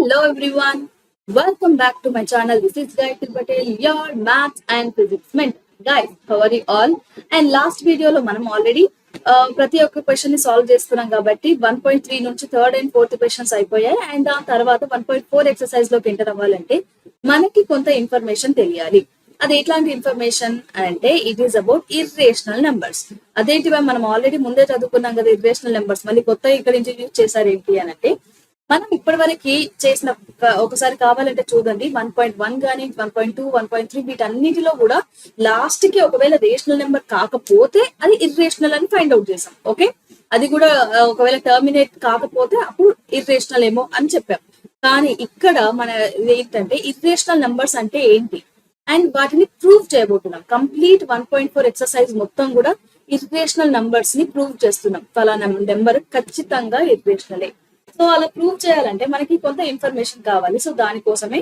Hello everyone, welcome back to my channel. This is Gayatri Patel, your maths and physics mentor. Guys, how are you all? And last video లో మనం already ప్రతి ఒక్క question ని solve చేస్తున్నాం కాబట్టి 1.3 నుంచి third and fourth questions అయిపోయాయి. And దాని తర్వాత 1.4 ఎక్సర్సైజ్ లోకి ఎంటర్ అవ్వాలంటే మనకి కొంత ఇన్ఫర్మేషన్ తెలియాలి. అది ఎట్లాంటి ఇన్ఫర్మేషన్ అంటే it is about irrational numbers. అదేంటివా మనం ఆల్రెడీ ముందే చదువుకున్నాం కదా ఇర్రేషనల్ నెంబర్స్. మళ్ళీ కొత్త ఇక్కడ నుంచి యూజ్ చేశారు ఏంటి అని అంటే మనం ఇప్పటి వరకు చేసిన ఒకసారి కావాలంటే చూడండి 1.1 గానీ 1.2 1.3 వీటన్నిటిలో కూడా లాస్ట్ కి ఒకవేళ రేషనల్ నెంబర్ కాకపోతే అది ఇర్రేషనల్ అని ఫైండ్ అవుట్ చేసాం. ఓకే, అది కూడా ఒకవేళ టర్మినేట్ కాకపోతే అప్పుడు ఇర్రేషనల్ ఏమో అని చెప్పాం. కానీ ఇక్కడ మన ఏంటంటే ఇర్రేషనల్ నెంబర్స్ అంటే ఏంటి అండ్ వాటిని ప్రూవ్ చేయబోతున్నాం. కంప్లీట్ 1.4 ఎక్సర్సైజ్ మొత్తం కూడా ఇర్రేషనల్ నంబర్స్ ని ప్రూవ్ చేస్తున్నాం. ఫలానా నెంబర్ ఖచ్చితంగా ఇర్రేషనలే. సో అలా ప్రూవ్ చేయాలంటే మనకి కొంత ఇన్ఫర్మేషన్ కావాలి. సో దానికోసమే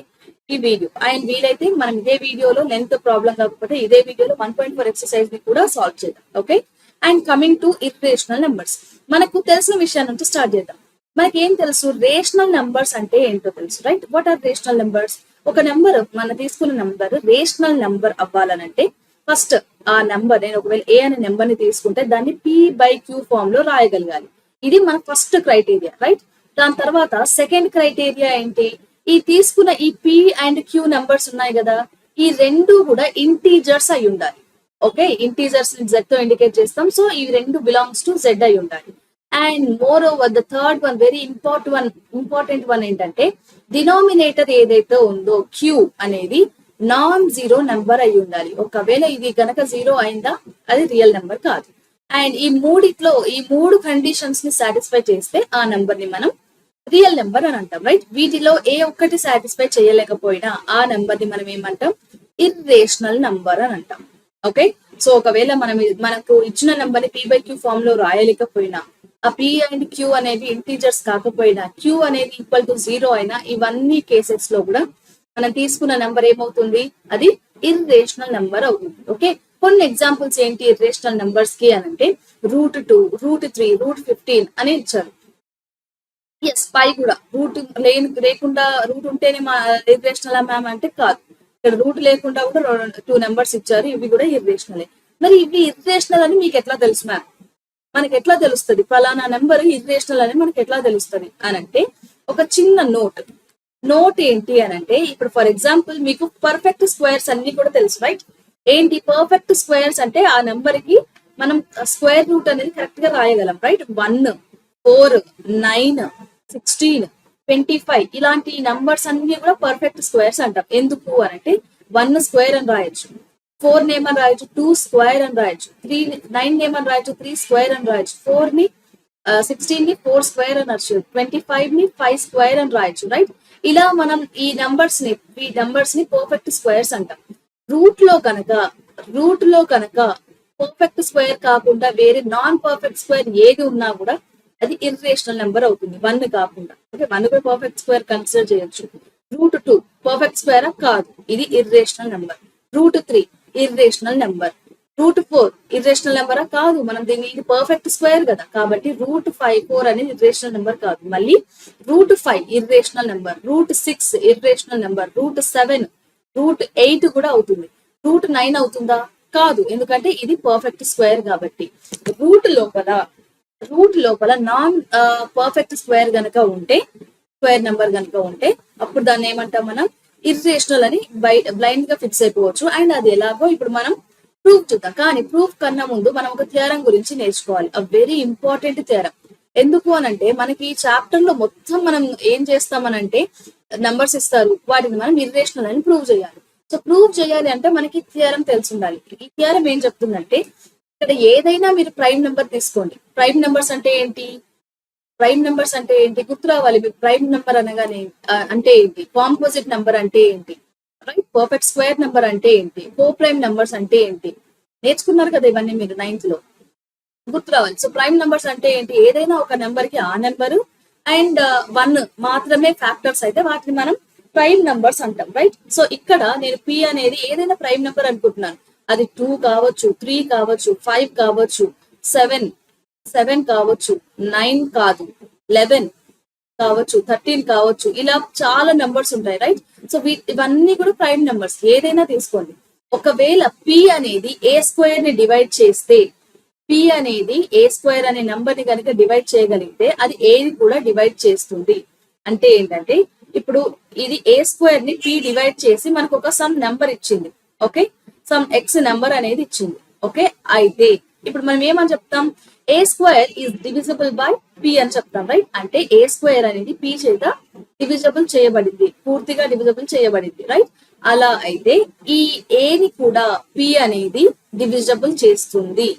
ఈ వీడియో. అండ్ వీలైతే మనం ఇదే వీడియోలో లెంత్ ప్రాబ్లం కాకపోతే ఇదే వీడియోలో 1.4 ఎక్సర్సైజ్ ని కూడా సాల్వ్ చేద్దాం. Okay, and coming to irrational numbers, మనకు తెలిసిన విషయం నుంచి స్టార్ట్ చేద్దాం. మనకి ఏం తెలుసు, రేషనల్ నెంబర్స్ అంటే ఏంటో తెలుసు, right? What are rational numbers? ఒక నెంబర్ మనం తీసుకున్న నెంబర్ రేషనల్ నెంబర్ అవ్వాలనంటే ఫస్ట్ ఆ నెంబర్, నేను ఒకవేళ ఏ అనే నెంబర్ ని తీసుకుంటే దాన్ని P/Q ఫామ్ లో రాయగలగాలి. ఇది మన ఫస్ట్ క్రైటీరియా, రైట్? దాని తర్వాత సెకండ్ క్రైటీరియా ఏంటి, ఈ తీసుకున్న ఈ P అండ్ Q నెంబర్స్ ఉన్నాయి కదా, ఈ రెండు కూడా ఇంటీజర్స్ అయి ఉండాలి. ఓకే, ఇంటీజర్స్ Z తో ఇండికేట్ చేస్తాం. సో ఈ రెండు బిలాంగ్స్ టు Z అయి ఉండాలి. And more over the third one, very important one ఏంటంటే డినామినేటర్ ఏదైతే ఉందో Q అనేది నాన్ జీరో నెంబర్ అయి ఉండాలి. ఒకవేళ ఇది గనక జీరో అయిందా అది రియల్ నెంబర్ కాదు. అండ్ ఈ మూడిట్లో ఈ మూడు కండిషన్స్ ని సాటిస్ఫై చేస్తే ఆ నెంబర్ ని మనం రియల్ నెంబర్ అని అంటాం, రైట్? వీటిలో ఏ ఒక్కటి సాటిస్ఫై చేయలేకపోయినా ఆ నెంబర్ ని మనం ఏమంటాం, ఇర్రేషనల్ నెంబర్ అని అంటాం. ఓకే, సో ఒకవేళ మనకు ఇచ్చిన నెంబర్ ని P/Q ఫామ్ లో రాయలేకపోయినా, ఆ P అండ్ Q అనేవి ఇంటీజర్స్ కాకపోయినా, Q అనేది ఈక్వల్ టు జీరో అయినా, ఇవన్నీ కేసెస్ లో కూడా మనం తీసుకున్న నెంబర్ ఏమవుతుంది, అది ఇర్రేషనల్ నెంబర్ అవుతుంది. ఓకే, కొన్ని ఎగ్జాంపుల్స్ ఏంటి ఇర్రేషనల్ నెంబర్స్ కి అని అంటే √2, √3, √15 అని ఇచ్చారు. ఎస్, పై కూడా రూట్ లేకుండా రూట్ ఉంటేనే మా ఇర్రేషనల్ మ్యామ్ అంటే కాదు. ఇక్కడ రూట్ లేకుండా కూడా 2 నెంబర్స్ ఇచ్చారు, ఇవి కూడా ఇర్రేషనలే. మరి ఇవి ఇర్రేషనల్ అని మీకు ఎట్లా తెలుసు మ్యామ్? మనకి ఎట్లా తెలుస్తుంది ఫలానా నెంబర్ ఇర్రేషనల్ అని మనకి ఎట్లా తెలుస్తుంది అని అంటే ఒక చిన్న నోట్ ఏంటి అని అంటే, ఇప్పుడు ఫర్ ఎగ్జాంపుల్ మీకు పర్ఫెక్ట్ స్క్వేర్స్ అన్ని కూడా తెలుసు, రైట్? ఏంటి పర్ఫెక్ట్ స్క్వేర్స్ అంటే ఆ నెంబర్ కి మనం స్క్వేర్ రూట్ అనేది కరెక్ట్ గా రాయగలం, రైట్? 1, 4, 9, 16, 25 ఇలాంటి నంబర్స్ అన్ని కూడా పర్ఫెక్ట్ స్క్వేర్స్ అంటాం. ఎందుకు అని అంటే 1 స్క్వేర్ అని రాయొచ్చు, 4 నేమ్ అని రాయొచ్చు, 2 స్క్వేర్ అని రాయొచ్చు, 9 నేమ్ అని రాయొచ్చు, 3 స్క్వేర్ అని రాయొచ్చు, 16 ని 4 స్క్వేర్ అని రాయొచ్చు, 25 ని 5 స్క్వేర్ అని రాయొచ్చు, రైట్? ఇలా మనం ఈ నంబర్స్ ని పర్ఫెక్ట్ స్క్వేర్స్ అంటాం. రూట్ లో కనుక పర్ఫెక్ట్ స్క్వేర్ కాకుండా వేరే నాన్ పర్ఫెక్ట్ స్క్వేర్ ఏది ఉన్నా కూడా అది ఇర్రేషనల్ నెంబర్ అవుతుంది, 1 కాకుండా. ఓకే, 1 కూడా పర్ఫెక్ట్ స్క్వేర్ కన్సిడర్ చేయొచ్చు. √2 పర్ఫెక్ట్ స్క్వేర్ కాదు, ఇది irrational number. √3 irrational number. √4 irrational నెంబరా కాదు, మనం ఇది పర్ఫెక్ట్ స్క్వేర్ కదా, కాబట్టి √4 అనేది ఇర్రేషనల్ నెంబర్ కాదు. మళ్ళీ √5 ఇర్రేషనల్ నెంబర్, √6 ఇర్రేషనల్ నెంబర్, √7, √8 కూడా అవుతుంది. √9 అవుతుందా? కాదు, ఎందుకంటే ఇది పర్ఫెక్ట్ స్క్వేర్ కాబట్టి. రూట్ లోపల non perfect square square number గనక ఉంటే అప్పుడు దాన్ని ఏమంటాం మనం, ఇర్రేషనల్ అని బ్లైండ్ గా ఫిక్స్ అయిపోవచ్చు. అండ్ అది ఎలాగో ఇప్పుడు మనం ప్రూఫ్ చూద్దాం. కానీ ప్రూఫ్ కన్నా ముందు మనం ఒక థియరం గురించి నేర్చుకోవాలి, అ వెరీ ఇంపార్టెంట్ థియరం. ఎందుకు అనంటే మనకి ఈ చాప్టర్ లో మొత్తం మనం ఏం చేస్తామనంటే నంబర్స్ ఇస్తారు, వాటిని మనం ఇర్రేషనల్ అని ప్రూవ్ చేయాలి. సో ప్రూవ్ చేయాలి అంటే మనకి థియరం తెలిసి ఉండాలి. ఈ థియరం ఏం చెప్తుందంటే, ఇక్కడ ఏదైనా మీరు ప్రైమ్ నెంబర్ తీసుకోండి. ప్రైమ్ నెంబర్స్ అంటే ఏంటి గుర్తు రావాలి మీకు. ప్రైమ్ నెంబర్ అనగానే అంటే ఏంటి, కాంపోజిట్ నెంబర్ అంటే ఏంటి, రైట్? పర్ఫెక్ట్ స్క్వేర్ నెంబర్ అంటే ఏంటి, ప్రైమ్ నెంబర్స్ అంటే ఏంటి నేర్చుకున్నారు కదా, ఇవన్నీ మీరు 9th లో గుర్తు రావాలి. సో ప్రైమ్ నెంబర్స్ అంటే ఏంటి, ఏదైనా ఒక నెంబర్ కి ఆ నెంబరు అండ్ 1 మాత్రమే ఫ్యాక్టర్స్ అయితే వాటిని మనం ప్రైమ్ నెంబర్స్ అంటాం, రైట్? సో ఇక్కడ నేను P అనేది ఏదైనా ప్రైమ్ నెంబర్ అనుకుంటున్నాను. అది 2 కావచ్చు, 3 కావచ్చు, 5 కావచ్చు, 7 కావచ్చు, 9 కాదు, 11, కావచ్చు, 13 కావచ్చు, ఇలా చాలా నెంబర్స్ ఉంటాయి రైట్. సో ఇవన్నీ కూడా ప్రైమ్ నెంబర్స్, ఏదైనా తీసుకోండి. ఒకవేళ పి అనేది ఏ స్క్వేర్ ని డివైడ్ చేస్తే, పి అనేది ఏ స్క్వేర్ అనే నెంబర్ ని కనుక డివైడ్ చేయగలిగితే అది ఏది కూడా డివైడ్ చేస్తుంది. అంటే ఏంటంటే ఇప్పుడు ఇది ఏ స్క్వేర్ ని పి డివైడ్ చేసి మనకు ఒక సమ్ నెంబర్ ఇచ్చింది. ఓకే, సమ్ ఎక్స్ నెంబర్ అనేది ఇచ్చింది. ఓకే, అయితే ఇప్పుడు మనం ఏమని చెప్తాం, A square is divisible by P అని చెప్తాం రైట్. అంటే ఏ స్క్వేర్ అనేది పి చేత డివిజిబుల్ చేయబడింది, పూర్తిగా డివిజిబుల్ చేయబడింది రైట్. అలా అయితే ఈ ఏని కూడా పి అనేది డివిజిబుల్ చేస్తుంది,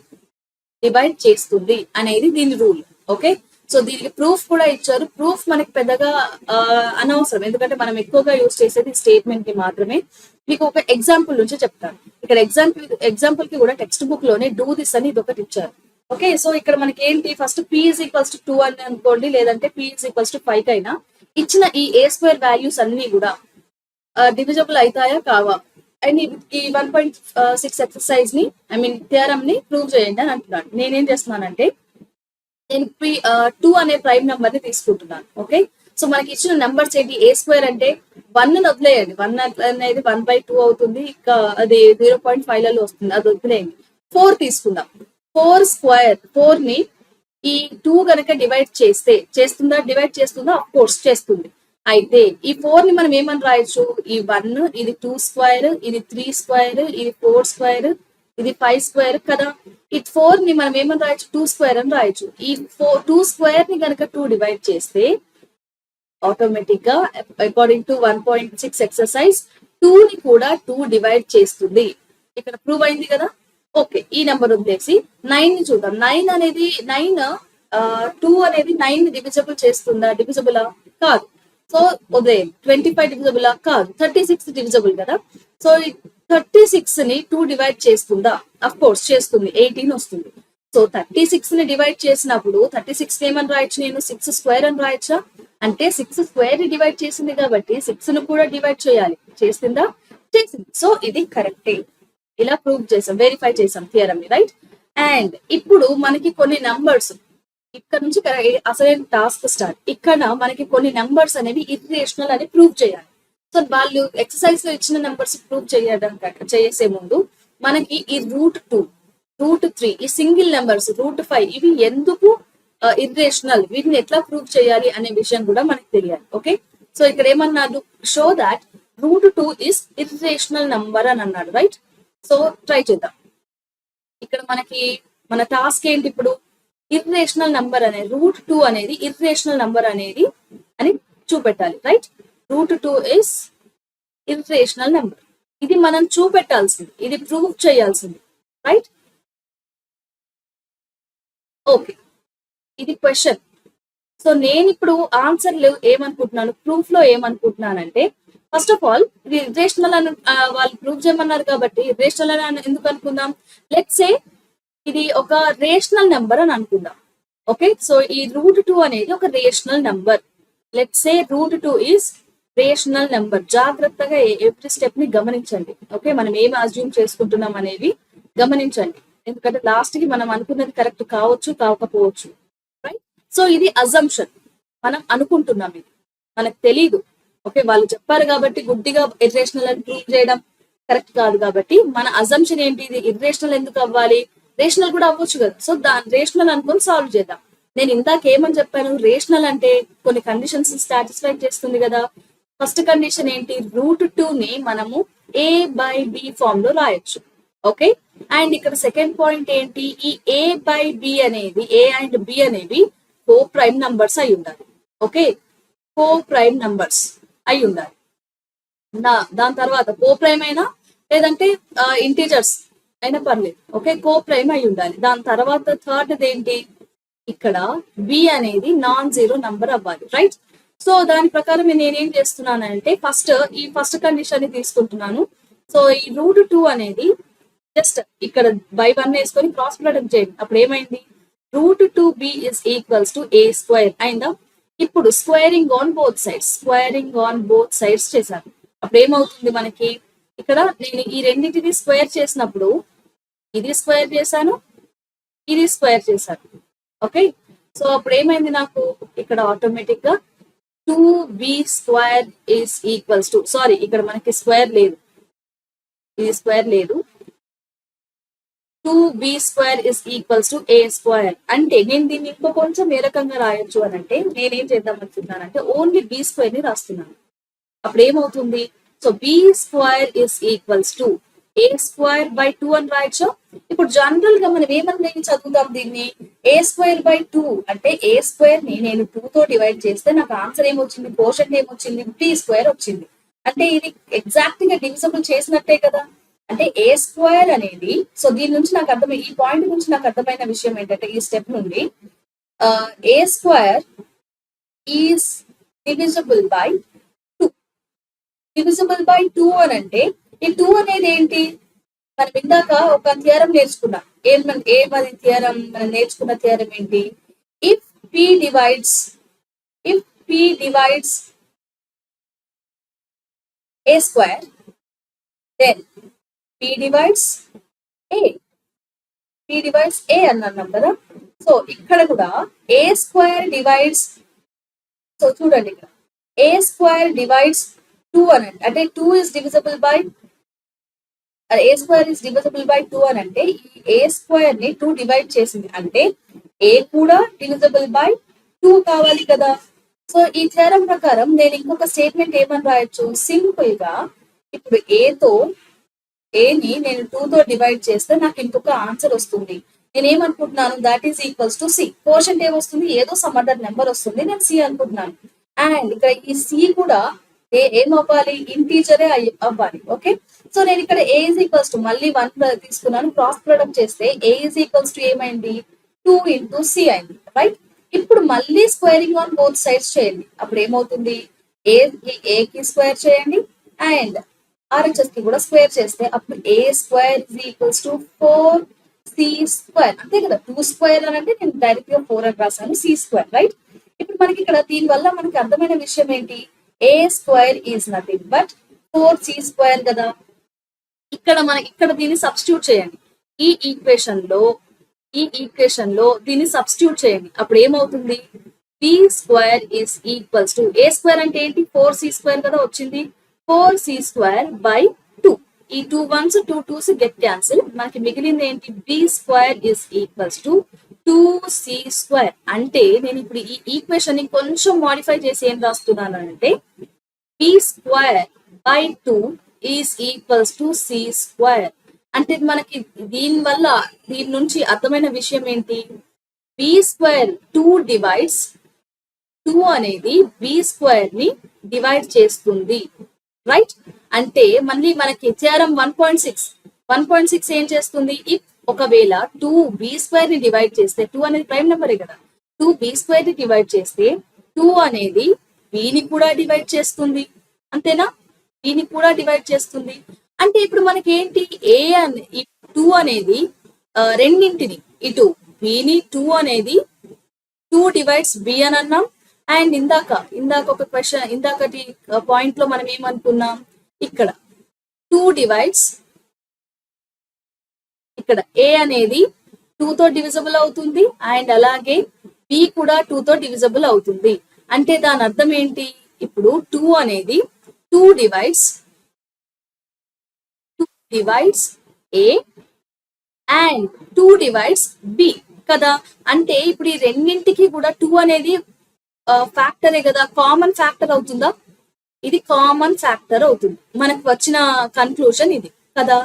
డివైడ్ చేస్తుంది అనేది దీని రూల్. ఓకే, సో దీనికి ప్రూఫ్ కూడా ఇచ్చారు. ప్రూఫ్ మనకి పెద్దగా అనవసరం, ఎందుకంటే మనం ఎక్కువగా యూజ్ చేసేది స్టేట్మెంట్ కి మాత్రమే. మీకు ఒక ఎగ్జాంపుల్ నుంచి చెప్తాను. ఇక్కడ ఎగ్జాంపుల్ కి కూడా టెక్స్ట్ బుక్ లోనే డూ దిస్ అని ఇది ఒకటి ఇచ్చారు. ఓకే, సో ఇక్కడ మనకి ఏంటి, first p is equals to 2 అని అనుకోండి, లేదంటే p ఈజ్ ఈక్వల్స్ టు 5 కైనా ఇచ్చిన ఈ ఏ స్క్వేర్ వాల్యూస్ అన్ని కూడా డివిజబుల్ అవుతాయా కావా, అండ్ ఈ 1.6 ఎక్సర్సైజ్ ని థియరమ్ ని ప్రూవ్ చేయండి అని అంటున్నాను. నేనేం చేస్తున్నానంటే నేను 2 అనే ప్రైమ్ నెంబర్ ని తీసుకుంటున్నాను. ఓకే, సో మనకి ఇచ్చిన నెంబర్స్ ఏంటి, ఏ స్క్వేర్ అంటే 1 ని వదిలేయండి, 1 అనేది 1/2 అవుతుంది, ఇంకా అది 0.5 లలో వస్తుంది, అది వదిలేయండి. 4 తీసుకుందాం. 4 స్క్వేర్, 4 ని ఈ 2 కనుక డివైడ్ చేస్తే చేస్తుందా, డివైడ్ చేస్తుందా, ఆఫ్ కోర్స్ చేస్తుంది. అయితే ఈ 4 ని మనం ఏమని రాయొచ్చు, ఈ 1, ఇది 2 స్క్వేర్, ఇది 3 స్క్వేర్, ఇది 4 స్క్వేర్, ఇది 5 స్క్వేర్ కదా. ఈ 4 ని మనం ఏమని రాయొచ్చు, 2 స్క్వేర్ అని రాయొచ్చు. ఈ 2 స్క్వేర్ ని కనుక 2 డివైడ్ చేస్తే ఆటోమేటిక్ గా అకార్డింగ్ టు 1.6 ఎక్సర్సైజ్ 2 ని కూడా 2 డివైడ్ చేస్తుంది. ఇక్కడ ప్రూవ్ అయింది కదా. ఓకే, ఈ నెంబర్ వదిలేసి 9 ని చూద్దాం. 9 అనేది 2 అనేది 9 ని డివిజిబుల్ చేస్తుందా, డివిజిబులా కాదు. సో ఉదయం 25 డివిజిబులా కాదు, 36 డివిజిబుల్ కదా. సో 36 ని 2 డివైడ్ చేస్తుందా, అఫ్ కోర్స్ చేస్తుంది, 18 వస్తుంది. సో 36 ని డివైడ్ చేసినప్పుడు 36 ఏమని రాయొచ్చు, నేను 6 స్క్వేర్ అని రాయొచ్చా, అంటే 6 స్క్వేర్ ని డివైడ్ చేసింది కాబట్టి 6 ను కూడా డివైడ్ చేయాలి, చేసిందా, చేసింది. సో ఇది కరెక్టే, ఇలా ప్రూవ్ చేసాం, వెరిఫై చేసాం థియరమ్ ని రైట్. అండ్ ఇప్పుడు మనకి కొన్ని నంబర్స్, ఇక్కడ నుంచి అసలైన టాస్క్ స్టార్ట్. ఇక్కడ మనకి కొన్ని నెంబర్స్ అనేవి ఇర్రేషనల్ అని ప్రూవ్ చేయాలి. సో వాళ్ళు ఎక్సర్సైజ్ లో ఇచ్చిన నెంబర్స్ ప్రూవ్ చేసే ముందు మనకి ఈ √2, √3, ఈ సింగిల్ నెంబర్స్ √5 ఇవి ఎందుకు ఇర్రేషనల్, వీటిని ఎట్లా ప్రూవ్ చేయాలి అనే విషయం కూడా మనకి తెలియాలి. ఓకే, సో ఇక్కడ ఏమన్నాడు, show that √2 is irrational number అని అన్నాడు రైట్. సో ట్రై చేద్దాం. ఇక్కడ మనకి మన టాస్క్ ఏంటి, ఇప్పుడు ఇర్రేషనల్ నంబర్ అనేది √2 అనేది ఇర్రేషనల్ నంబర్ అనేది అని చూపెట్టాలి రైట్. √2 ఇస్ ఇర్రేషనల్ నెంబర్, ఇది మనం చూపెట్టాల్సింది, ఇది ప్రూవ్ చేయాల్సింది రైట్. ఓకే, ఇది క్వశ్చన్. సో నేను ఇప్పుడు ఆన్సర్లు ఏమనుకుంటున్నాను, ప్రూఫ్ లో ఏమనుకుంటున్నానంటే, ఫస్ట్ ఆఫ్ ఆల్ ఇది ఇర్రేషనల్ అని వాళ్ళు ప్రూవ్ చేయమన్నారు కాబట్టి ఇర్రేషనల్ అని ఎందుకు అనుకుందాం, లెట్స్ సే ఇది ఒక రేషనల్ నెంబర్ అని అనుకుందాం. ఓకే, సో ఈ √2 అనేది ఒక rational number. Let's say √2 is rational number. జాగ్రత్తగా ఎవ్రీ స్టెప్ ని గమనించండి. ఓకే, మనం ఏం అజ్యూమ్ చేసుకుంటున్నాం అనేది గమనించండి, ఎందుకంటే లాస్ట్ కి మనం అనుకున్నది కరెక్ట్ కావచ్చు, కాకపోవచ్చు రైట్. సో ఇది అజంప్షన్, మనం అనుకుంటున్నాం, ఇది మనకు తెలీదు. ఓకే, వాళ్ళు చెప్పారు కాబట్టి గుడ్డిగా ఇర్రేషనల్ అని ప్రూవ్ చేయడం కరెక్ట్ కాదు. కాబట్టి మన అజంప్షన్ ఏంటి, ఇది ఇర్రేషనల్ ఎందుకు అవ్వాలి, రేషనల్ కూడా అవ్వచ్చు కదా. సో దాని రేషనల్ అనుకొని సాల్వ్ చేద్దాం. నేను ఇందాక ఏమని చెప్పాను, రేషనల్ అంటే కొన్ని కండిషన్స్ సాటిస్ఫై చేస్తుంది కదా. ఫస్ట్ కండిషన్ ఏంటి, √2 ని మనము a/b ఫామ్ లో రాయొచ్చు. ఓకే, అండ్ ఇక్కడ సెకండ్ పాయింట్ ఏంటి, ఈ a/b అనేది, a అండ్ b అనేవి కో ప్రైమ్ నంబర్స్ అయి ఉండాలి. ఓకే, కో ప్రైమ్ నంబర్స్ అయి ఉండాలి. దాని తర్వాత కో ప్రైమ్ అయినా లేదంటే ఇంటీజర్స్ అయినా పర్లేదు. ఓకే, కో ప్రైమ్ అయి ఉండాలి. దాని తర్వాత థర్డ్ ఏంటి, ఇక్కడ బి అనేది నాన్ జీరో నంబర్ అవ్వాలి రైట్. సో దాని ప్రకారం నేనేం చేస్తున్నానంటే ఈ ఫస్ట్ కండిషన్ ని తీసుకుంటున్నాను. సో ఈ √2 అనేది జస్ట్ ఇక్కడ బై 1 వేసుకొని క్రాస్ ప్రొడక్ట్ చేయండి. అప్పుడు ఏమైంది, √2b is equals to a square అయిందా. ఇప్పుడు స్క్వేరింగ్ ఆన్ బోత్ సైడ్స్ చేశాను. అప్పుడు ఏమవుతుంది మనకి, ఇక్కడ నేను ఈ రెండింటిని స్క్వేర్ చేసినప్పుడు ఇది స్క్వేర్ చేశాను, ఇది స్క్వేర్ చేశాను. ఓకే, సో అప్పుడు ఏమైంది, నాకు ఇక్కడ ఆటోమేటిక్ గా B square is equals to, sorry ఇక్కడ మనకి స్క్వేర్ లేదు, ఇది స్క్వేర్ లేదు, 2b square is equals to a square. అంటే నేను దీన్ని ఇంకో కొంచెం ఏ రకంగా రాయొచ్చు అని అంటే నేనేం చేద్దాం అనుకుంటున్నానంటే ఓన్లీ b స్క్వేర్ ని రాస్తున్నాను. అప్పుడు ఏమవుతుంది, so b square is equals to a square by 2 అని రాయొచ్చు. ఇప్పుడు జనరల్ గా మనం ఏమని చదువుతాం దీన్ని, a స్క్వేర్ బై 2 అంటే a స్క్వేర్ ని నేను 2 తో డివైడ్ చేస్తే నాకు ఆన్సర్ ఏమొచ్చింది, కోషంట్ ఏమొచ్చింది, b స్క్వేర్ వచ్చింది. అంటే ఇది ఎగ్జాక్ట్ గా డివిజబుల్ చేసినట్టే కదా. అంటే ఏ స్క్వేర్ అనేది, సో దీని నుంచి నాకు అర్థమైన, ఈ పాయింట్ నుంచి నాకు అర్థమైన విషయం ఏంటంటే ఈ స్టెప్ నుండి a square is divisible by 2. Divisible by 2 అని అంటే ఈ 2 అనేది ఏంటి, మనం ఇందాక ఒక థియరం నేర్చుకున్నాం. ఏమది థియరం, మనం నేర్చుకున్న థియరం ఏంటి, if p divides a square then p divides a అన్నాం కదా. సో ఇక్కడ కూడా a స్క్వేర్ డివైడ్స్, సో చూడండి ఇక్కడ a స్క్వేర్ డివైడ్స్ 2 అని అంటే 2 is divisible by, a square is divisible by 2 అని అంటే ఈ a స్క్వేర్ ని 2 డివైడ్ చేసింది అంటే a కూడా డివిజిబుల్ బై 2 కావాలి కదా. సో ఈ థియరం ప్రకారం నేను ఇంకొక స్టేట్మెంట్ ఏమని రాయొచ్చు, సింపుల్ గా ఇప్పుడు a ని నేను 2 తో డివైడ్ చేస్తే నాకు ఇంకొక ఆన్సర్ వస్తుంది. నేను ఏమనుకుంటున్నాను, that is equals to C. Quotient ఏమొస్తుంది, ఏదో సమ్ అదర్ నెంబర్ వస్తుంది, నేను సి అనుకుంటున్నాను. అండ్ ఇక్కడ ఈ సి కూడా ఏం అవ్వాలి, ఇంటీజరే అవ్వాలి. ఓకే, సో నేను ఇక్కడ ఏ ఈజ్ ఈక్వల్స్ టు మళ్ళీ 1 తీసుకున్నాను, క్రాస్ ప్రొడక్ట్ చేస్తే ఏ ఈజ్ ఈక్వల్స్ టు ఏమైంది, 2 ఇంటూ సి అయింది, రైట్. ఇప్పుడు మళ్ళీ స్క్వేరింగ్ ఆన్ బోత్ సైడ్స్ చేయండి. అప్పుడు ఏమవుతుంది, ఏ కి స్క్వేర్ చేయండి అండ్ RHS కి కూడా స్క్వేర్ చేస్తే అప్పుడు a square is equals to 4c square. అంతే కదా, 2 స్క్వేర్ అని అంటే నేను డైరెక్ట్ గా 4 అని రాసాను, c స్క్వేర్, రైట్. ఇప్పుడు మనకి ఇక్కడ దీని వల్ల మనకి అర్థమైన విషయం ఏంటి, a square is nothing but 4c square కదా. ఇక్కడ దీన్ని సబ్స్టిట్యూట్ చేయండి, ఈ ఈక్వేషన్ లో దీన్ని సబ్స్టిట్యూట్ చేయండి. అప్పుడు ఏమవుతుంది, b square is equals to, a square అంటే ఏంటి, 4c స్క్వేర్ కదా వచ్చింది, 4c స్క్వేర్ బై 2. ఈ 2 1s 2 2s గెట్ క్యాన్సిల్, మనకి మిగిలింది ఏంటి, b square is equals to 2c square. అంటే నేను ఇప్పుడు ఈ ఈక్వేషన్ ని కొంచెం మాడిఫై చేసి ఏం రాస్తున్నాను అంటే b square by 2 is equals to c square. అంటే మనకి దీని నుంచి అర్థమైన విషయం ఏంటి, b స్క్వేర్ 2 డివైడ్స్ 2 అనేది b స్క్వేర్ ని డివైడ్ చేస్తుంది, రైట్. అంటే మళ్ళీ మనకి థియరం 1.6 ఏం చేస్తుంది, ఇఫ్ ఒకవేళ 2b స్క్వేర్ ని డివైడ్ చేస్తే, 2 అనేది ప్రైమ్ నెంబరే కదా, 2b స్క్వేర్ ని డివైడ్ చేస్తే 2 అనేది b ని కూడా డివైడ్ చేస్తుంది, అంతేనా, b ని కూడా డివైడ్ చేస్తుంది. అంటే ఇప్పుడు మనకి ఏంటి, ఈ 2 అనేది రెండింటిని, ఇటు b ని 2 అనేది 2 డివైడ్స్ b అని అన్నాం. అండ్ ఇందాక ఒక క్వశ్చన్, ఇందాకటి పాయింట్ లో మనం ఏమనుకున్నాం, ఇక్కడ 2 డివైడ్స్, ఇక్కడ a అనేది 2 తో డివిజిబుల్ అవుతుంది అండ్ అలాగే b కూడా 2 తో డివిజిబుల్ అవుతుంది. అంటే దాని అర్థం ఏంటి, ఇప్పుడు 2 అనేది 2 divides a and 2 divides b కదా. అంటే ఇప్పుడు ఈ రెండింటికి కూడా 2 అనేది ఫ్యాక్టరే కదా, కామన్ ఫ్యాక్టర్ అవుతుందా, ఇది కామన్ ఫ్యాక్టర్ అవుతుంది. మనకు వచ్చిన కన్క్లూజన్ ఇది కదా.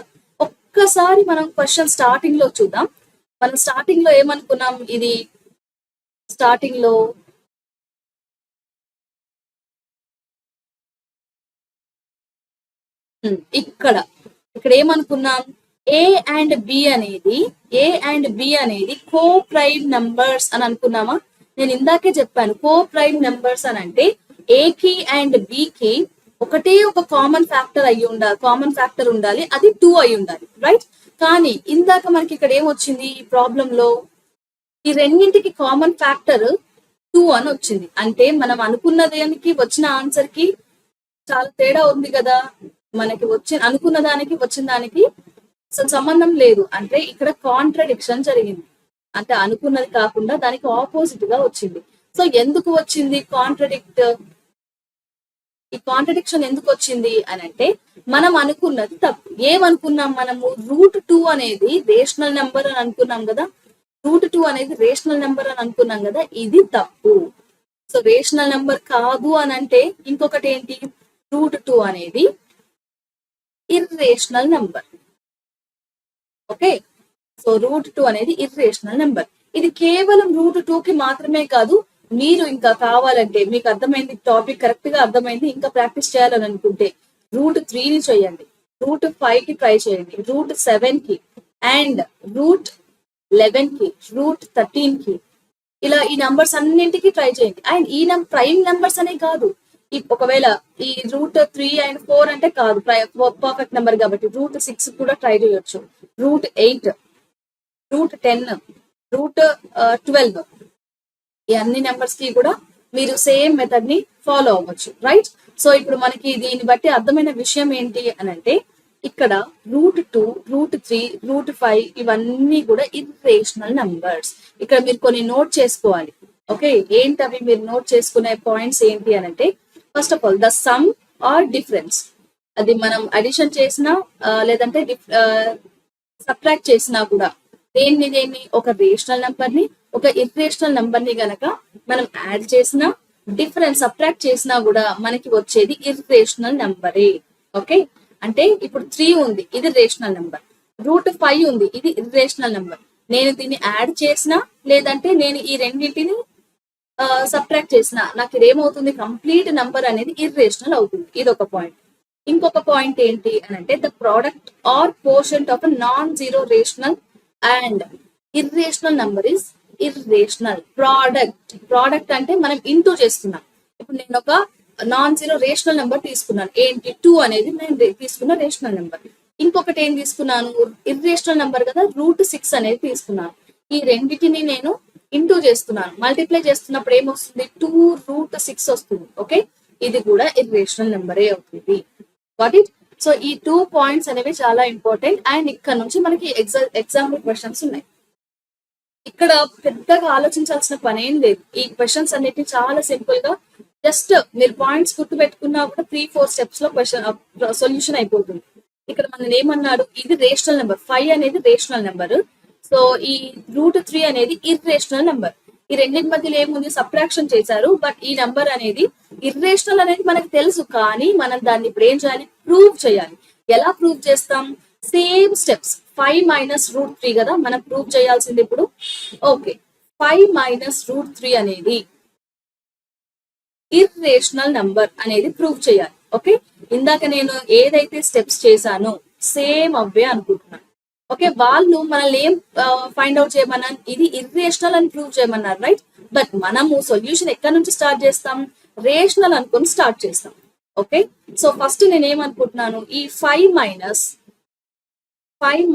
ఒక్కసారి మనం క్వశ్చన్ స్టార్టింగ్ లో చూద్దాం. మనం స్టార్టింగ్ లో ఏమనుకున్నాం, ఇది స్టార్టింగ్ లో ఇక్కడ ఏమనుకున్నాం, ఏ అండ్ బి అనేది కో ప్రైమ్ నంబర్స్ అని అనుకున్నామా. నేను ఇందాకే చెప్పాను, కో ప్రైమ్ నెంబర్స్ అని అంటే ఏ కి అండ్ బి కి ఒకటే ఒక కామన్ ఫ్యాక్టర్ ఉండాలి, అది 2 అయి ఉండాలి, రైట్. కానీ ఇందాక మనకి ఇక్కడ ఏమొచ్చింది, ఈ ప్రాబ్లం లో ఈ రెండింటికి కామన్ ఫ్యాక్టర్ 2 అని వచ్చింది. అంటే మనం అనుకున్న దానికి వచ్చిన ఆన్సర్ కి చాలా తేడా ఉంది కదా, మనకి అనుకున్న దానికి వచ్చిన దానికి అసలు సంబంధం లేదు. అంటే ఇక్కడ కాంట్రడిక్షన్ జరిగింది, అంటే అనుకున్నది కాకుండా దానికి ఆపోజిట్ గా వచ్చింది. సో ఎందుకు వచ్చింది కాంట్రడిక్ట్, ఈ కాంట్రడిక్షన్ ఎందుకు వచ్చింది అని అంటే మనం అనుకున్నది తప్పు. ఏమనుకున్నాం మనము? రూట్ 2 అనేది రేషనల్ నెంబర్ అని అనుకున్నాం కదా. రూట్ 2 అనేది రేషనల్ నెంబర్ అని అనుకున్నాం కదా, ఇది తప్పు. సో రేషనల్ నెంబర్ కాదు అని అంటే ఇంకొకటి ఏంటి? రూట్ 2 అనేది irrational number. Okay, so root 2 అనేది ఇర్రేషనల్ నెంబర్. ఇది కేవలం రూట్ 2 కి మాత్రమే కాదు. మీరు ఇంకా కావాలంటే, మీకు అర్థమైంది, టాపిక్ కరెక్ట్ గా అర్థమైంది, ఇంకా ప్రాక్టీస్ చేయాలని అనుకుంటే రూట్ 3ని చేయండి, రూట్ 5 కి ట్రై చేయండి, రూట్ 7 కి, అండ్ రూట్ 11 కి, రూట్ 13 కి, ఇలా ఈ నంబర్స్ అన్నింటికి ట్రై చేయండి. అండ్ ఈ ప్రైమ్ నెంబర్స్ అనే కాదు, ఒకవేళ ఈ రూట్ 3 అండ్ 4 అంటే కాదు పర్ఫెక్ట్ నెంబర్ కాబట్టి రూట్ 6 కూడా ట్రై చేయొచ్చు, రూట్ 8, రూట్ 10, రూట్ 12, ఈ అన్ని నెంబర్స్ కి కూడా మీరు సేమ్ మెథడ్ ని ఫాలో అవ్వచ్చు. రైట్? సో ఇప్పుడు మనకి దీన్ని బట్టి అర్థమైన విషయం ఏంటి అని అంటే, ఇక్కడ రూట్ 2, రూట్ 3, రూట్ 5 ఇవన్నీ కూడా ఇర్రేషనల్ నంబర్స్. ఇక్కడ మీరు కొన్ని నోట్ చేసుకోవాలి. ఓకే, ఏంటవి మీరు నోట్ చేసుకునే పాయింట్స్ ఏంటి అని అంటే, first of all the sum or difference. అది మనం అడిషన్ చేసినా లేదంటే సబ్ట్రాక్ట్ చేసినా కూడా దేన్ని ఒక రేషనల్ నెంబర్ ని ఒక ఇర్రేషనల్ నెంబర్ ని గనక మనం యాడ్ చేసినా, డిఫరెన్స్ సబ్ట్రాక్ట్ చేసినా కూడా మనకి వచ్చేది ఇర్రేషనల్ నెంబరే. ఓకే, అంటే ఇప్పుడు 3 ఉంది, ఇది రేషనల్ నెంబర్. రూట్ 5 ఉంది, ఇది ఇర్రేషనల్ నెంబర్. నేను దీన్ని యాడ్ చేసినా లేదంటే నేను ఈ రెండింటిని సబ్ట్రాక్ట్ చేసిన, నాకు ఇదేమవుతుంది? కంప్లీట్ నెంబర్ అనేది ఇర్రేషనల్ అవుతుంది. ఇది ఒక పాయింట్. ఇంకొక పాయింట్ ఏంటి అని అంటే, the product or quotient of non zero rational and irrational number is irrational. Product అంటే మనం ఇంటూ చేస్తున్నాం. ఇప్పుడు నేను ఒక నాన్ జీరో రేషనల్ నెంబర్ తీసుకున్నాను, ఏంటి? 2 అనేది నేను తీసుకున్న రేషనల్ నెంబర్. ఇంకొకటి ఏం తీసుకున్నాను? ఇర్రేషనల్ నెంబర్ కదా, రూట్ 6 అనేది తీసుకున్నాను. ఈ రెండింటిని నేను ఇంటూ చేస్తున్నాను, మల్టిప్లై చేస్తున్నప్పుడు ఏమొస్తుంది? 2 రూట్ 6 వస్తుంది. ఓకే, ఇది కూడా ఇర్రేషనల్ నెంబరే అవుతుంది. What it? సో ఈ 2 పాయింట్స్ అనేవి చాలా ఇంపార్టెంట్. అండ్ ఇక్కడ నుంచి మనకి ఎగ్జామ్ క్వశ్చన్స్ ఉన్నాయి. ఇక్కడ పెద్దగా ఆలోచించాల్సిన పని ఏం లేదు. ఈ క్వశ్చన్స్ అన్నిటిని చాలా సింపుల్ గా జస్ట్ మీరు పాయింట్స్ గుర్తు పెట్టుకున్నా కూడా 3-4 స్టెప్స్ లో క్వశ్చన్ సొల్యూషన్ అయిపోతుంది. ఇక్కడ మనం ఏమన్నాడు? ఇది రేషనల్ నెంబర్, 5 అనేది రేషనల్ నెంబర్. సో ఈ రూట్ 3 అనేది ఇర్రేషనల్ నెంబర్. ఈ రెండింటి మధ్యలో ఏముంది? సబ్ట్రాక్షన్ చేశారు. బట్ ఈ నెంబర్ అనేది ఇర్రేషనల్ అనేది మనకు తెలుసు, కానీ మనం దాన్ని ఇప్పుడు ఏం చేయాలి? ప్రూవ్ చేయాలి. ఎలా ప్రూవ్ చేస్తాం? Same steps. 5 మైనస్ రూట్ 3 కదా మనం ప్రూవ్ చేయాల్సింది ఇప్పుడు. ఓకే, 5 మైనస్ రూట్ 3 అనేది ఇర్రేషనల్ నంబర్ అనేది ప్రూవ్ చేయాలి. ఓకే, ఇందాక నేను ఏదైతే స్టెప్స్ చేశానో సేమ్ అవే అనుకుంటున్నాను. ఓకే, వాళ్ళు మనల్ని ఏం ఫైండ్ అవుట్ చేయమన్నారు? ఇది ఇర్రేషనల్ అని ప్రూవ్ చేయమన్నారు, రైట్? బట్ మనము సొల్యూషన్ ఎక్కడి నుంచి స్టార్ట్ చేస్తాం? రేషనల్ అనుకుని స్టార్ట్ చేస్తాం. ఓకే, సో ఫస్ట్ నేను ఏమనుకుంటున్నాను? ఈ 5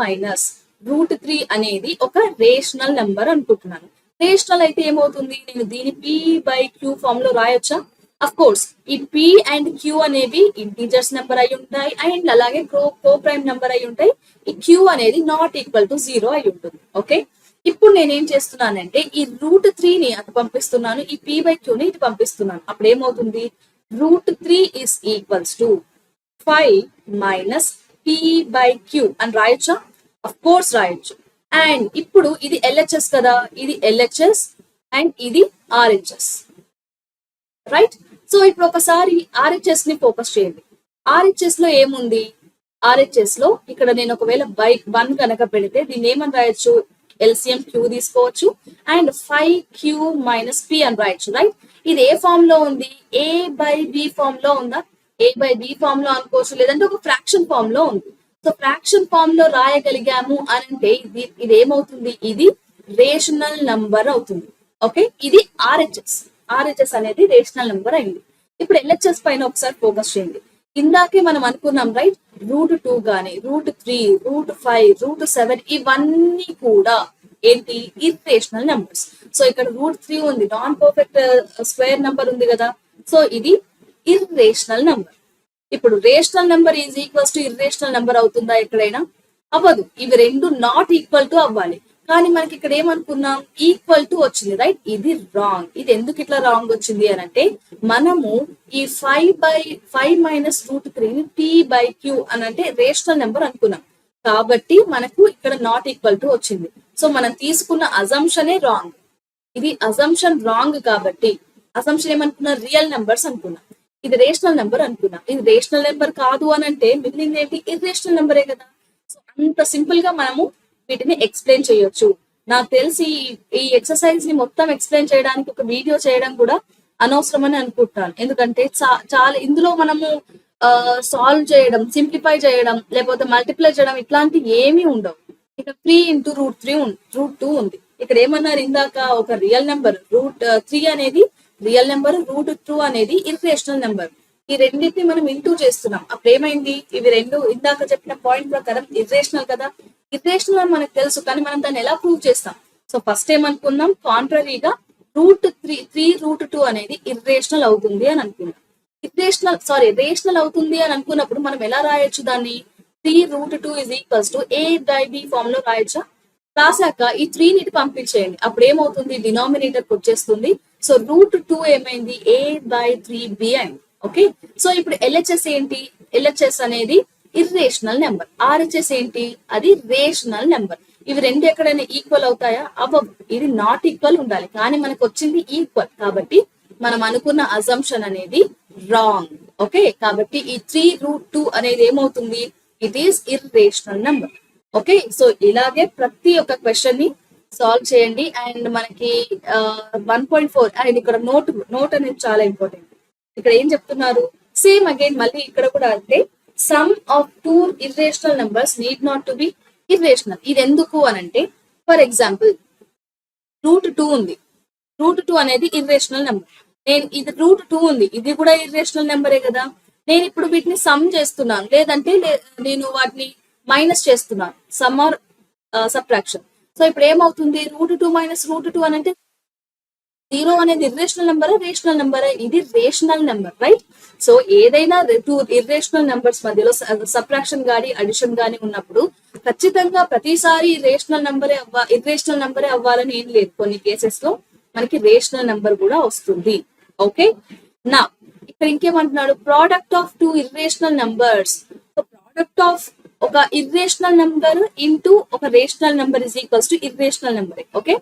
మైనస్ రూట్ 3 అనేది ఒక రేషనల్ నెంబర్ అనుకుంటున్నాను. రేషనల్ అయితే ఏమవుతుంది? నేను దీని P/Q ఫామ్ లో రాయొచ్చా? అఫ్ కోర్స్ ఈ P అండ్ Q అనేవి ఇంటీజర్స్ నెంబర్ అయి ఉంటాయి, అండ్ అలాగే కో ప్రైమ్ నెంబర్ అయి ఉంటాయి. ఈ Q అనేది నాట్ ఈక్వల్ టు 0 అయి ఉంటుంది. ఓకే, ఇప్పుడు నేనేం చేస్తున్నానంటే ఈ రూట్ 3ని అటు పంపిస్తున్నాను, ఈ P/Qని ఇటు పంపిస్తున్నాను. అప్పుడు ఏమవుతుంది? Root 3 is equals to 5 minus P/Q అని రాయొచ్చా? అఫ్ కోర్స్ రాయొచ్చు. అండ్ ఇప్పుడు ఇది LHS కదా, ఇది LHS అండ్ ఇది RHS, రైట్? సో ఇప్పుడు ఒకసారి RHS ని ఫోకస్ చేయండి. RHS లో ఏముంది? RHS లో ఇక్కడ నేను ఒకవేళ బై 1 కనుక పెడితే దీన్ని ఏమని రాయొచ్చు? LCM Q తీసుకోవచ్చు అండ్ 5Q మైనస్ P అని రాయొచ్చు, రైట్? ఇది ఏ ఫామ్ లో ఉంది? A/B ఫామ్ లో ఉందా? A/B ఫామ్ లో అనుకోవచ్చు, లేదంటే ఒక ఫ్రాక్షన్ ఫామ్ లో ఉంది. సో ఫ్రాక్షన్ ఫామ్ లో రాయగలిగాము అని అంటే ఇది ఏమవుతుంది? ఇది రేషనల్ నంబర్ అవుతుంది. ఓకే, ఇది RHS అనేది రేషనల్ నంబర్ అయింది. ఇప్పుడు LHS పైన ఒకసారి ఫోకస్ చేయండి. ఇందాకే మనం అనుకున్నాం, రైట్? రూట్ 2 గానీ, రూట్ 3, రూట్ 5, రూట్ 7 ఇవన్నీ కూడా ఏంటి? Irrational numbers. సో ఇక్కడ రూట్ 3 ఉంది, నాన్ పర్ఫెక్ట్ స్క్వేర్ నెంబర్ ఉంది కదా. సో ఇది ఇర్రేషనల్ నెంబర్. ఇప్పుడు rational number is equals to irrational number అవుతుందా ఎక్కడైనా? అవ్వదు. ఇవి రెండు నాట్ ఈక్వల్ టు అవ్వాలి. కానీ మనకి ఇక్కడ ఏమనుకున్నాం, ఈక్వల్ టు వచ్చింది, రైట్? ఇది రాంగ్. ఇది ఎందుకు ఇట్లా రాంగ్ వచ్చింది అని అంటే, మనము ఈ 5/5 - T/Q అని అంటే రేషనల్ నెంబర్ అనుకున్నాం, కాబట్టి మనకు ఇక్కడ నాట్ ఈక్వల్ టు వచ్చింది. సో మనం తీసుకున్న అజంప్షనే రాంగ్. ఇది అజంప్షన్ రాంగ్ కాబట్టి అజంప్షన్ ఏమనుకున్నా, రియల్ నెంబర్స్ అనుకున్నాం. ఇది రేషనల్ నెంబర్ అనుకున్నాం. ఇది రేషనల్ నెంబర్ కాదు అని అంటే మిగిలింది ఏంటి, ఇర్రేషనల్ నెంబరే కదా. సో అంత సింపుల్ గా మనము వీటిని ఎక్స్ప్లెయిన్ చేయొచ్చు. నాకు తెలిసి ఈ ఎక్సర్సైజ్ ని మొత్తం ఎక్స్ప్లెయిన్ చేయడానికి ఒక వీడియో చేయడం కూడా అనవసరం అని అనుకుంటున్నాను. ఎందుకంటే చాలా ఇందులో మనము సాల్వ్ చేయడం, సింప్లిఫై చేయడం, లేకపోతే మల్టిప్లై చేయడం ఇట్లాంటివి ఏమీ ఉండవు. ఇక్కడ 3 × √2 ఉంది. ఇక్కడ ఏమన్నారు ఇందాక, ఒక రియల్ నెంబర్ √3 అనేది రియల్ నెంబర్, √2 అనేది ఇర్రేషనల్ నెంబర్. ఈ రెండింటిని మనం ఇంటూ చేస్తున్నాం. అప్పుడు ఏమైంది, ఇవి రెండు ఇందాక చెప్పిన పాయింట్ ప్రకారం ఇర్రేషనల్ కదా. ఇర్రేషనల్ అని మనకు తెలుసు, కానీ మనం దాన్ని ఎలా ప్రూవ్ చేస్తాం? సో ఫస్ట్ ఏమనుకున్నాం, కాంట్రరీగా √2 అనేది ఇర్రేషనల్ అవుతుంది అని అనుకున్నాం. రేషనల్ అవుతుంది అని అనుకున్నప్పుడు మనం ఎలా రాయొచ్చు దాన్ని, 3√2 = A/B ఫామ్ లో రాయొచ్చా? రాసాక ఈ 3 ని పంపించేయండి. అప్పుడు ఏమవుతుంది, డినామినేటర్ వచ్చేస్తుంది. సో √2 ఏమైంది, A/3B అయింది. ఓకే, సో ఇప్పుడు LHS ఏంటి, LHS అనేది ఇర్రేషనల్ నెంబర్. RHS ఏంటి, అది రేషనల్ నెంబర్. ఇవి రెండు ఎక్కడైనా ఈక్వల్ అవుతాయా? అవ్వవు. ఇది నాట్ ఈక్వల్ ఉండాలి, కానీ మనకు వచ్చింది ఈక్వల్, కాబట్టి మనం అనుకున్న అజంప్షన్ అనేది రాంగ్. ఓకే, కాబట్టి ఈ 3√2 అనేది ఏమవుతుంది, it is irrational number. Okay, so ఇలాగే ప్రతి ఒక్క క్వశ్చన్ ని సాల్వ్ చేయండి. అండ్ మనకి 1.4 అండ్ ఇక్కడ నోట్ అనేది చాలా ఇంపార్టెంట్. ఇక్కడ ఏం చెప్తున్నారు, సేమ్ అగైన్ మళ్ళీ ఇక్కడ కూడా అంటే some of 2 irrational numbers need not to be irrational. ఇది ఎందుకు అనంటే, ఫర్ ఎగ్జాంపుల్ √2 ఉంది, √2 అనేది ఇర్రేషనల్ నెంబర్. నేను ఇది √2 ఉంది, ఇది కూడా ఇర్రేషనల్ నెంబరే కదా. నేను ఇప్పుడు వీటిని సమ్ చేస్తున్నాను, లేదంటే నేను వాటిని మైనస్ చేస్తున్నాను, సమ్ ఆర్ సబ్ట్రాక్షన్. సో ఇప్పుడు ఏమవుతుంది, √2 - √2 అని అంటే 0 అనేది ఇర్రేషనల్ నెంబరా, రేషనల్ నెంబరా? ఇది రేషనల్ నెంబర్, రైట్? సో ఏదైనా 2 ఇర్రేషనల్ నెంబర్స్ మధ్యలో సబ్ట్రాక్షన్ గానీ అడిషన్ గానీ ఉన్నప్పుడు ఖచ్చితంగా ప్రతిసారి ఇర్రేషనల్ నెంబరే అవ్వాలని ఏం లేదు. కొన్ని కేసెస్ లో మనకి రేషనల్ నెంబర్ కూడా వస్తుంది. ఓకే, నా ఇక్కడ ఇంకేమంటున్నాడు, product of 2 irrational numbers. So product of ఒక ఇర్రేషనల్ నెంబర్ ఇంటూ ఒక rational number = irrational number. Okay,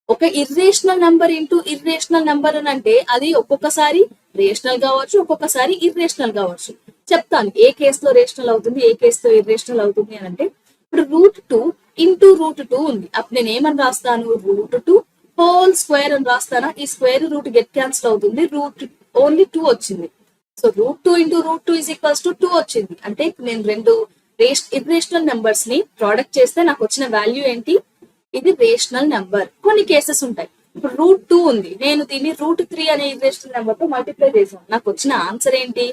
ఒక irrational number into irrational number అని అంటే అది ఒక్కొక్కసారి రేషనల్ కావచ్చు, ఒక్కొక్కసారి ఇర్రేషనల్ కావచ్చు. చెప్తాను ఏ కేసులో రేషనల్ అవుతుంది, ఏ కేసులో ఇర్రేషనల్ అవుతుంది అని అంటే, ఇప్పుడు √2 × √2 ఉంది. అప్పుడు నేను ఏమని రాస్తాను, √2 హోల్ స్క్వేర్ అని రాస్తానా? ఈ స్క్వేర్ రూట్ గెట్ క్యాన్సిల్ అవుతుంది, ఓన్లీ 2 వచ్చింది. సో √2 × √2 = 2 వచ్చింది. అంటే నేను రెండు ఇర్రేషనల్ నెంబర్స్ ని ప్రోడక్ట్ చేస్తే నాకు వచ్చిన వాల్యూ ఏంటి, ఇది రేషనల్ నెంబర్. కొన్ని కేసెస్ ఉంటాయి, ఇప్పుడు √2 ఉంది, నేను దీన్ని √3 అనే ఇర్రేషనల్ నెంబర్ తో మల్టిప్లై చేశాను, నాకు వచ్చిన ఆన్సర్ ఏంటి,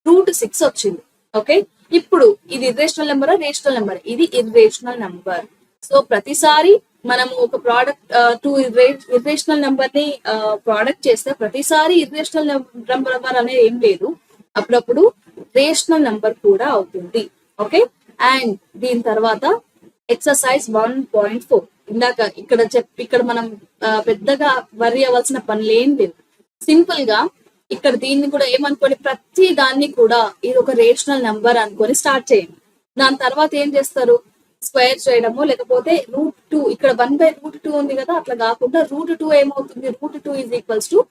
√6 వచ్చింది. ఓకే, ఇప్పుడు ఇది ఇర్రేషనల్ నెంబరా, రేషనల్ నెంబర్? ఇది ఇర్రేషనల్ నెంబర్. సో ప్రతిసారి మనము ఒక ప్రోడక్ట్ 2 ఇర్రేషనల్ నెంబర్ ని ప్రోడక్ట్ చేస్తే ప్రతిసారి ఇర్రేషనల్ నెంబర్ అనేది ఏం లేదు, అప్పుడప్పుడు రేషనల్ నెంబర్ కూడా అవుతుంది. ఓకే, అండ్ దీని తర్వాత ఎక్సర్సైజ్ 1.4 ఇందాక ఇక్కడ మనం పెద్దగా వర్రీ అవ్వాల్సిన పనులు ఏం లేవు. సింపుల్ గా ఇక్కడ దీన్ని కూడా ఏమనుకోండి, ప్రతి దాన్ని కూడా ఇది ఒక రేషనల్ నెంబర్ అనుకొని స్టార్ట్ చేయండి. దాని తర్వాత ఏం చేస్తారు, స్క్వేర్ చేయడము, లేకపోతే √2 ఇక్కడ 1/√2 ఉంది కదా, అట్లా కాకుండా √2 ఏమవుతుంది, √2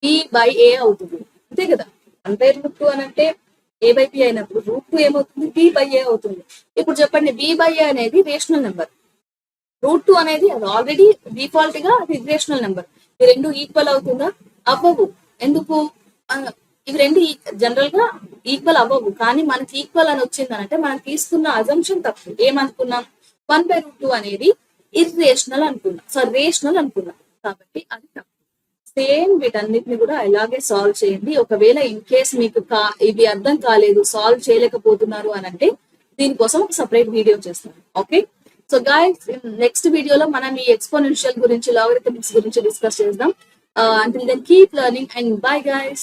= B/A అవుతుంది. అంతే కదా, 1/√2 అని అంటే A/B అయినప్పుడు √2 ఏమవుతుంది, B/A అవుతుంది. ఇప్పుడు చెప్పండి, B/A అనేది రేషనల్ నెంబర్, √2 అనేది అది ఆల్రెడీ డిఫాల్ట్ గా అది ఇర్రేషనల్ నెంబర్. ఈ రెండు ఈక్వల్ అవుతుందా, అవ్వవు. ఎందుకు, ఇవి రెండు జనరల్ గా ఈక్వల్ అవ్వవు. కానీ మనకి ఈక్వల్ అని వచ్చిందనంటే మనం తీసుకున్న అజంప్షన్ తప్పు. ఏమనుకున్నాం, 1/√2 అనేది ఇర్రేషనల్ అనుకున్నాం, రేషనల్ అనుకున్నాం, కాబట్టి అది తప్పు. సేమ్ వీటన్నిటిని కూడా ఇలాగే సాల్వ్ చేయండి. ఒకవేళ ఇన్ కేస్ మీకు ఇవి అర్థం కాలేదు, సాల్వ్ చేయలేకపోతున్నారు అని అంటే దీనికోసం ఒక సపరేట్ వీడియో చేస్తాను. ఓకే, సో గైస్ నెక్స్ట్ వీడియోలో మనం ఈ ఎక్స్పోనెన్షియల్ గురించి, లాగరిథమిక్స్ గురించి డిస్కస్ చేద్దాం. Until then, keep learning and bye guys.